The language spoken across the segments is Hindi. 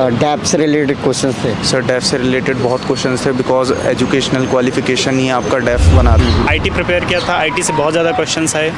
डैप से रिलेटेड क्वेश्चन थे। सर डेफ से रिलेटेड बहुत क्वेश्चन्स थे बिकॉज एजुकेशनल क्वालिफिकेशन ही आपका डेफ बनाती है। आईटी प्रिपेयर किया था, आईटी से बहुत ज़्यादा क्वेश्चंस आए,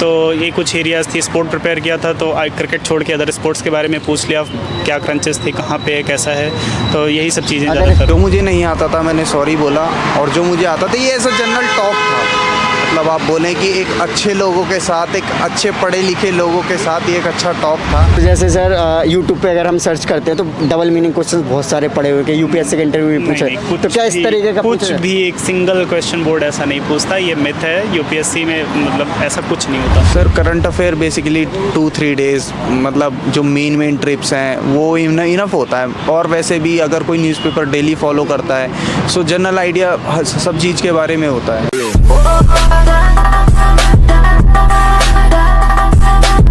तो ये कुछ एरियाज़ थी। स्पोर्ट प्रिपेयर किया था तो क्रिकेट छोड़ के अदर स्पोर्ट्स के बारे में पूछ लिया, क्या क्रंचेस थी, कहाँ पे है, कैसा है, तो यही सब चीज़ें ज़्यादातर। जो मुझे नहीं आता था मैंने सॉरी बोला, और जो मुझे आता था ये ऐसा जनरल टॉक था। मतलब आप बोलें कि एक अच्छे लोगों के साथ, एक अच्छे पढ़े लिखे लोगों के साथ ये एक अच्छा टॉक था। तो जैसे सर यूट्यूब पे अगर हम सर्च करते हैं तो डबल मीनिंग क्वेश्चन बहुत सारे पड़े हुए कि यूपीएससी के इंटरव्यू में पूछे, तो क्या इस तरीके का कुछ भी एक सिंगल क्वेश्चन बोर्ड ऐसा नहीं पूछता, ये मिथ है। यूपीएससी में मतलब ऐसा कुछ नहीं होता। Sir current affair basically 2-3 days, मतलब जो मेन ट्रिप्स हैं वो इनफ होता है। और वैसे भी अगर कोई न्यूज़पेपर डेली फॉलो करता है सो जनरल आइडिया सब चीज़ के बारे में होता है।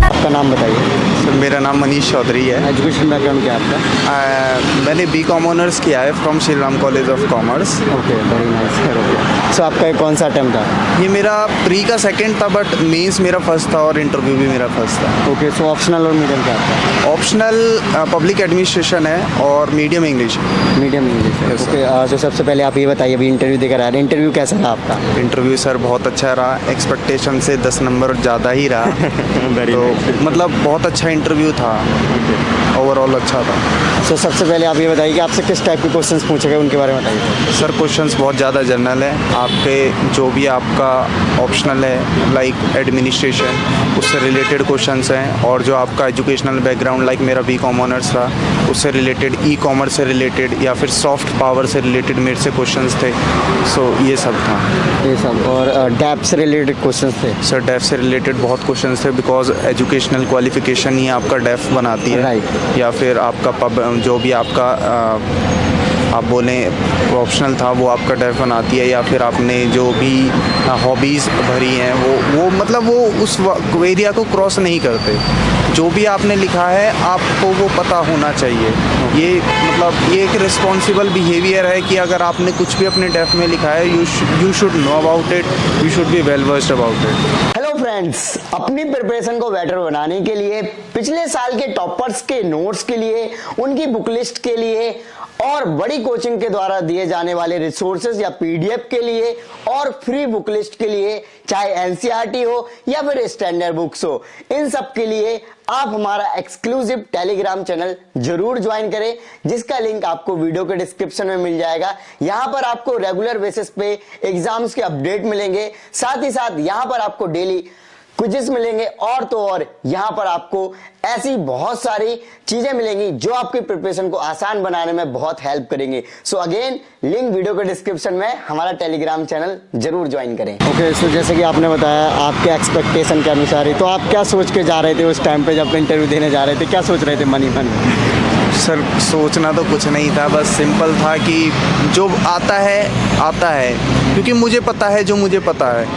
आपका नाम बताइए। सर मेरा नाम मनीष चौधरी है। एजुकेशन बैकग्राउंड क्या है आपका? मैंने बीकॉम ऑनर्स किया है from Shri Ram college of commerce. Okay, very nice sir. Okay, so आपका कौन सा अटेम्प्ट था? ये मेरा प्री का सेकंड था, बट मेंस मेरा फर्स्ट था और इंटरव्यू भी मेरा फर्स्ट था। ओके, सो ऑप्शनल और मीडियम क्या आपका? ऑप्शनल पब्लिक एडमिनिस्ट्रेशन है और मीडियम इंग्लिश। मीडियम इंग्लिश है। Yes, sir. ओके, तो सबसे पहले आप ये बताइए, अभी इंटरव्यू देकर आ रहे हैं, इंटरव्यू कैसा रहा आपका? इंटरव्यू सर बहुत अच्छा रहा, एक्सपेक्टेशन से 10 नंबर ज़्यादा ही रहा। वेरी तो मतलब बहुत अच्छा इंटरव्यू था, ओवरऑल अच्छा था। सो सबसे पहले आप ये बताइए कि आपसे किस टाइप के क्वेश्चंस पूछे गए, उनके बारे में बताइए। सर क्वेश्चंस बहुत ज़्यादा जनरल है, आपके जो भी आपका ऑप्शनल है लाइक एडमिनिस्ट्रेशन उससे रिलेटेड क्वेश्चंस हैं, और जो आपका एजुकेशनल बैकग्राउंड लाइक मेरा बीकॉम ऑनर्स था उससे रिलेटेड, ई कॉमर्स से रिलेटेड या फिर सॉफ्ट पावर से रिलेटेड मेरे से क्वेश्चंस थे। सो ये सब था। ये सब, और डैप से रिलेटेड क्वेश्चंस थे। सर डेफ से रिलेटेड बहुत क्वेश्चंस थे बिकॉज एजुकेशनल क्वालिफिकेशन ही आपका डेफ बनाती है। Right. या फिर आपका जो भी आपका आप बोलें ऑप्शनल था वो आपका डेफ बनाती है, या फिर आपने जो भी हॉबीज़ भरी हैं वो मतलब वो उस एरिया को क्रॉस नहीं करते। जो भी आपने लिखा है आपको वो पता होना चाहिए। ये मतलब ये एक रिस्पॉन्सिबल बिहेवियर है कि अगर आपने कुछ भी अपने डेफ में लिखा है you should know about it, you should be well versed about it. Hello friends, अपनी प्रिपरेशन को बेटर बनाने के लिए, पिछले साल के टॉपर्स के नोट्स के लिए, उनकी बुक लिस्ट के लिए और बड़ी कोचिंग के द्वारा दिए जाने वाले रिसोर्सेज या पीडीएफ के लिए और फ्री बुक लिस्ट के लिए, चाहे एनसीईआरटी हो या फिर स्टैंडर्ड बुक्स हो, इन सब के लिए आप हमारा एक्सक्लूसिव टेलीग्राम चैनल जरूर ज्वाइन करें, जिसका लिंक आपको वीडियो के डिस्क्रिप्शन में मिल जाएगा। यहां पर आपको रेगुलर बेसिस पे एग्जाम्स के अपडेट मिलेंगे, साथ ही साथ यहां पर आपको डेली क्विज़ेस मिलेंगे, और तो और यहां पर आपको ऐसी बहुत सारी चीजें मिलेंगी जो आपकी प्रिपरेशन को आसान बनाने में बहुत हेल्प करेंगे। सो अगेन लिंक वीडियो के डिस्क्रिप्शन में, हमारा टेलीग्राम चैनल जरूर ज्वाइन करें। ओके, सो जैसे कि आपने बताया आपके एक्सपेक्टेशन के अनुसार ही, तो आप क्या सोच के जा रहे थे उस टाइम पे जब इंटरव्यू देने जा रहे थे? क्या सोच रहे थे मन ही मन? सर सोचना तो कुछ नहीं था, बस सिंपल था कि जो आता है, क्योंकि मुझे पता है जो मुझे पता है।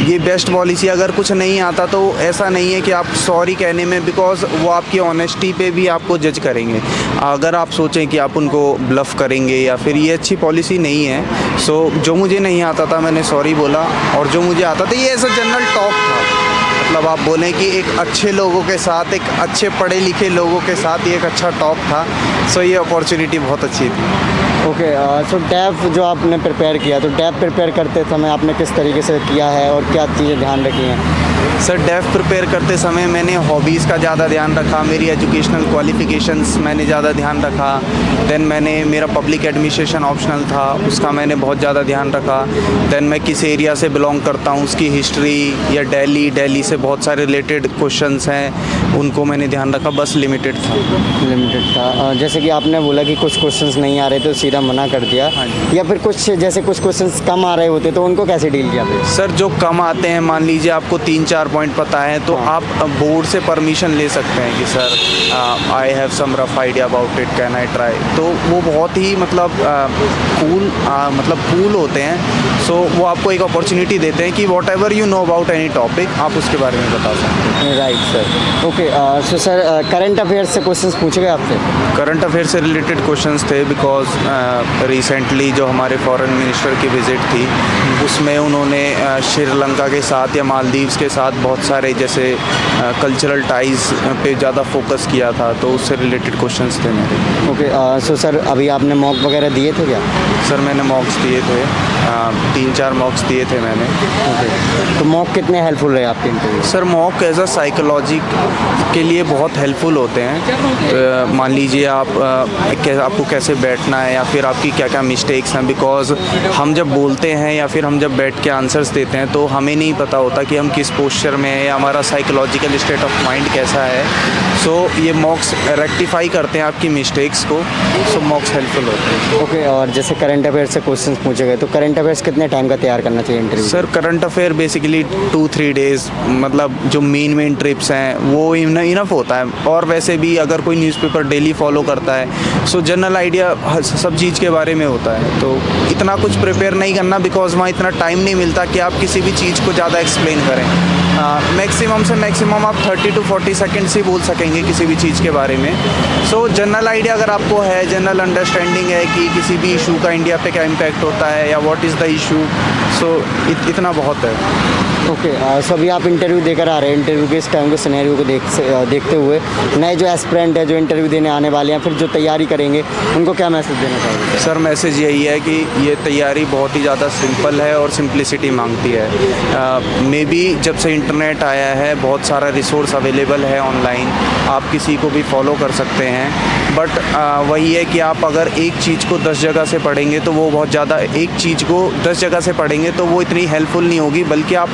ये बेस्ट पॉलिसी। अगर कुछ नहीं आता तो ऐसा नहीं है कि आप सॉरी कहने में, बिकॉज वो आपकी ऑनेस्टी पे भी आपको जज करेंगे। अगर आप सोचें कि आप उनको ब्लफ करेंगे या फिर ये अच्छी पॉलिसी नहीं है। सो जो मुझे नहीं आता था मैंने सॉरी बोला, और जो मुझे आता था ये ऐसा जनरल टॉक था। मतलब आप बोलें कि एक अच्छे लोगों के साथ, एक अच्छे पढ़े लिखे लोगों के साथ ये एक अच्छा टॉक था। सो ये अपॉर्चुनिटी बहुत अच्छी थी। ओके, सो डैप जो आपने प्रिपेयर किया, तो डैप प्रिपेयर करते समय आपने किस तरीके से किया है और क्या चीज़ें ध्यान रखी हैं? सर डेफ प्रिपेयर करते समय मैंने हॉबीज़ का ज़्यादा ध्यान रखा, मेरी एजुकेशनल क्वालिफ़िकेशंस मैंने ज़्यादा ध्यान रखा। देन मेरा पब्लिक एडमिनिस्ट्रेशन ऑप्शनल था, उसका मैंने बहुत ज़्यादा ध्यान रखा। देन मैं किस एरिया से बिलोंग करता हूँ उसकी हिस्ट्री, या दिल्ली से बहुत सारे रिलेटेड क्वेश्चंस हैं उनको मैंने ध्यान रखा। बस लिमिटेड था। जैसे कि आपने बोला कि कुछ क्वेश्चंस नहीं आ रहे तो सीधा मना कर दिया, या फिर कुछ जैसे कुछ क्वेश्चंस कम आ रहे होते तो उनको कैसे डील किया फिर? सर जो कम आते हैं, मान लीजिए आपको 3-4 पॉइंट पता है तो आप बोर्ड से परमिशन ले सकते हैं कि sir I have some rough idea about it, can I try. तो वो बहुत ही मतलब कूल होते हैं। सो वो आपको एक अपॉर्चुनिटी देते हैं कि what ever you know about any topic आप उसके बारे में बता सकते हैं। Right sir. Okay, so sir current affairs से क्वेश्चंस पूछे गए आपसे? करंट अफेयर से रिलेटेड क्वेश्चंस थे बिकॉज रिसेंटली जो हमारे फॉरेन मिनिस्टर की विज़िट थी उसमें उन्होंने श्रीलंका के साथ या मालदीव्स के साथ बहुत सारे जैसे कल्चरल टाइज पे ज़्यादा फोकस किया था, तो उससे रिलेटेड क्वेश्चंस थे मेरे। ओके, सो सर अभी आपने मॉक वगैरह दिए थे क्या? सर मैंने मॉक्स दिए थे, 3-4 मॉक्स दिए थे मैंने। ओके, तो मॉक कितने हेल्पफुल रहे आपके interview? Sir mock as a psychology के लिए बहुत हेल्पफुल होते हैं। मान लीजिए आपको कैसे बैठना है या फिर आपकी क्या क्या मिस्टेक्स हैं, बिकॉज हम जब बोलते हैं या फिर हम जब बैठ के आंसर्स देते हैं तो हमें नहीं पता होता कि हम किस पोस्चर में हैं या हमारा साइकोलॉजिकल स्टेट ऑफ माइंड कैसा है। सो ये मॉक्स रेक्टिफाई करते हैं आपकी मिस्टेक्स को, सो मॉक्स हेल्पफुल होते हैं। ओके, और जैसे करंट अफेयर से क्वेश्चंस पूछे गए तो करंट अफेयर्स कितने टाइम का तैयार करना चाहिए interview? Sir current affair basically 2-3 days, मतलब जो मेन ट्रिप्स हैं वो इनफ होता है। और वैसे भी अगर कोई न्यूज़पेपर डेली फॉलो करता है सो जनरल आइडिया सब चीज़ के बारे में होता है। तो इतना कुछ प्रिपेयर नहीं करना, बिकॉज वहाँ इतना टाइम नहीं मिलता कि आप किसी भी चीज़ को ज़्यादा एक्सप्लेन करें। मैक्सिमम से मैक्सिमम आप 30 to 40 सेकेंड्स ही बोल सकेंगे किसी भी चीज़ के बारे में। सो जनरल आइडिया अगर आपको है, जनरल अंडरस्टैंडिंग है कि किसी भी इशू का इंडिया पे क्या इम्पैक्ट होता है या व्हाट इज़ द इशू, सो इतना बहुत है। ओके, सो अभी आप इंटरव्यू देकर आ रहे हैं, इंटरव्यू के इस टाइम के सिनेरियो को देखते हुए नए जो एस्पिरेंट है जो इंटरव्यू देने आने वाले हैं, फिर जो तैयारी करेंगे, उनको क्या मैसेज देना चाहोगे? सर मैसेज यही है कि ये तैयारी बहुत ही ज़्यादा सिंपल है और सिंप्लिसिटी मांगती है। मे बी जब से इंटरनेट आया है बहुत सारा रिसोर्स अवेलेबल है ऑनलाइन, आप किसी को भी फॉलो कर सकते हैं। बट वही है कि आप अगर एक चीज़ को 10 जगह से पढ़ेंगे तो वो बहुत ज़्यादा, एक चीज़ को 10 जगह से पढ़ेंगे तो वो इतनी हेल्पफुल नहीं होगी, बल्कि आप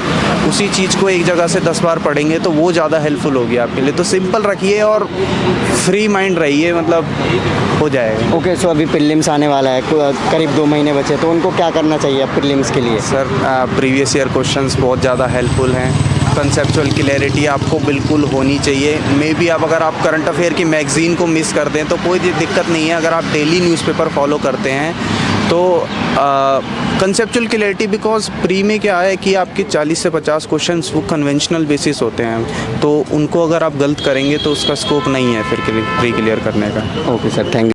उसी चीज़ को एक जगह से 10 बार पढ़ेंगे तो वो ज़्यादा हेल्पफुल होगी आपके लिए। तो सिंपल रखिए और फ्री माइंड रहिए, मतलब हो जाएगा। ओके, सो अभी प्रीलिम्स आने वाला है, करीब 2 महीने बचे, तो उनको क्या करना चाहिए प्रीलिम्स के लिए? सर प्रीवियस ईयर क्वेश्चंस बहुत ज़्यादा हेल्पफुल हैं। कंसेप्चुअल क्लैरिटी आपको बिल्कुल होनी चाहिए। मे बी अगर आप करंट अफेयर की मैगज़ीन को मिस कर दें तो कोई दिक्कत नहीं है, अगर आप डेली न्यूज़पेपर फॉलो करते हैं तो कंसेप्चुअल क्लैरिटी, बिकॉज प्री में क्या है कि आपके 40 से 50 क्वेश्चंस वो कन्वेंशनल बेसिस होते हैं, तो उनको अगर आप गलत करेंगे तो उसका स्कोप नहीं है फिर प्री क्लियर करने का। Okay sir, thank you.